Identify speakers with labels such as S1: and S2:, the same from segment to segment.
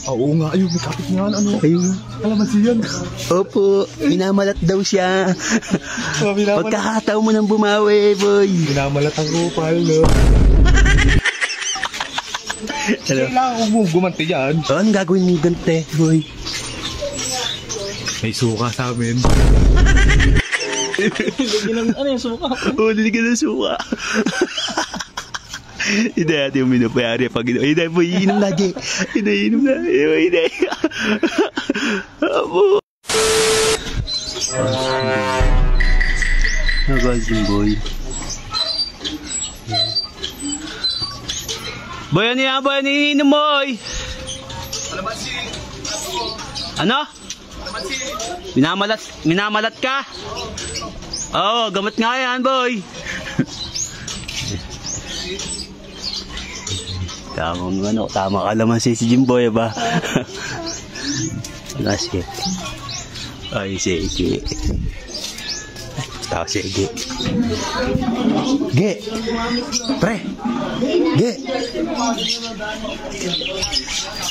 S1: Oo nga, ayun, may kapit nga, ano?
S2: Ayun.
S1: Kalamansi yan.
S2: Opo, minamalat daw siya. Pagkakataon mo nang bumawi, boy.
S1: Minamalat ang kupal, no? Kailangan mo gumanti yan.
S2: Oh, anong gagawin mo gante, boy?
S1: May suka sa amin. Ano yung suka?
S2: Oo, niligyan ng suka. Hindi natin yung minupayari pag ino. Hindi, boy, iinom lagi. Hindi, iinom na. Hindi. Abo. Nagazin, boy. Boy, ano yan, boy? Ano iniinom, boy?
S1: Kalamansi.
S2: Ano? Minamalat ka? Oo, gamot nga yan, boy. Tama ka naman si Jimboy, ba? Sige. Ay, sige. Tao, sige. Ge! Pre! Ge!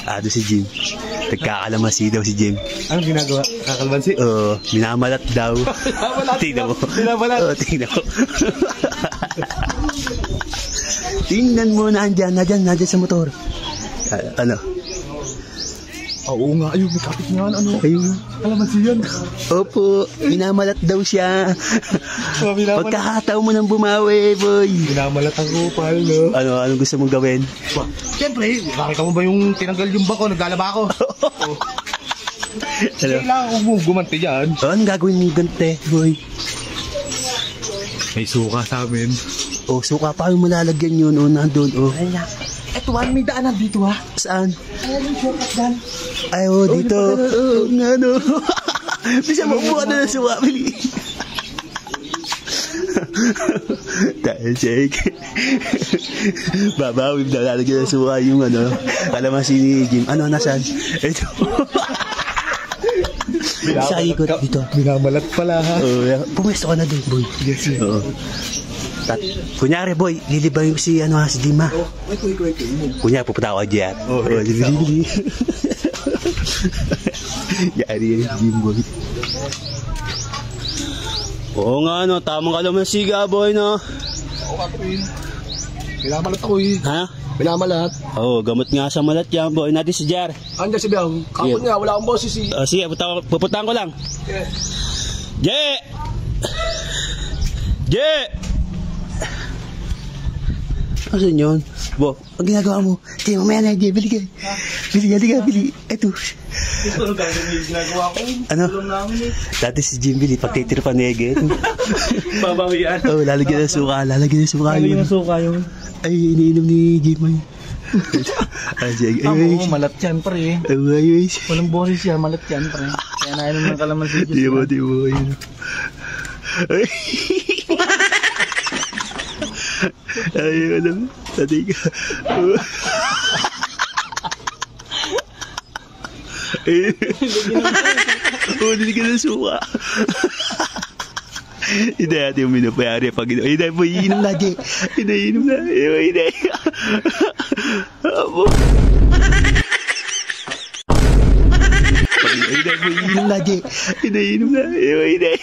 S2: Ado si Jim. Nagkakalamasi daw si Jim.
S1: Anong ginagawa? Kakalamansi?
S2: Oo, minamalat daw. Tingnan mo.
S1: Minamalat?
S2: Oo, tingnan mo. Tingnan mo, nandyan sa motor. Ano?
S1: Oo nga, ayun, may kapit nga, ano?
S2: Ayun.
S1: Kalamansi yan.
S2: Opo, minamalat daw siya. Pagkakataon mo nang bumawi, boy.
S1: Minamalat ang kupal, no?
S2: Anong gusto mong gawin?
S1: Siyempre, nakita mo ba yung tinanggal yung bangko, naglalaba ako? Kailangan mo gumanti yan.
S2: Anong gagawin mo gante, boy?
S1: May suka sa amin.
S2: Oh, suka pa yung malalagyan yun. Oh, nandun. Oh.
S1: Ay na. Eto, may daanan dito, ha?
S2: Saan?
S1: Ay, may shortcut dyan.
S2: Ay, oh, dito. Oh, nga, no. Bisa mabuha na ng suka, Bili. Dahil, shake. Babawib na lalagyan ng suka yung, kalamansi ni Jim. Ano, nasaan? Ito. Sa ikot dito.
S1: Minamalat pala, ha?
S2: Pumesto ka na doon, boy.
S1: Yes, yes.
S2: Oo. Kunyari, boy, lilibay ko si Jim, ha?
S1: Ito.
S2: Kunyari, pupunta ako dyan. Libili. Yari yan, Jim, boy. Oo nga, tamang kalamansi ka, boy, no?
S1: Oo, kakuin. Minamalat ako, eh.
S2: Ha?
S1: Minamalat.
S2: Oo, gamot nga sa malat yan, boy. Natin si Jar.
S1: Andiyan si Biang. Kapon nga, wala akong boses, eh.
S2: Sige, pupuntahan ko lang.
S1: Yeah.
S2: Je! Asan yun? Bo, ang ginagawa mo? Sige, mamaya na, Je, bili ka. Bili. Ito.
S1: Ito, ginagawa ko.
S2: Ano? Dati si Jim Billy, pagtitirpan niya, ito.
S1: Babawi yan.
S2: Oo, lalagyan ng suka.
S1: Lalagyan ng suka yun.
S2: Ay, iniinom ni Jim, ay.
S1: Oo, malat yan, pre.
S2: Ay,
S1: walang boses yan, malat yan, pre. Kaya nainom ng kalamansi.
S2: Di mo, ayun. Ay, alam. Tati ka. Oo, niligyan ng suka. Hindi natin yung minupayari pag ino. Hindi, boy, iinom lagi. Hindi, iinom na. Hindi. Abo. Hindi, boy, iinom lagi. Hindi, iinom na. Hindi.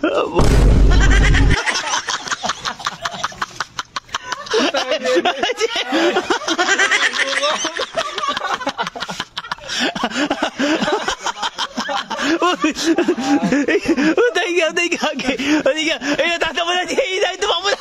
S2: Abo. Tayo ka. Ay, natatawa na siya. Tumakbo na.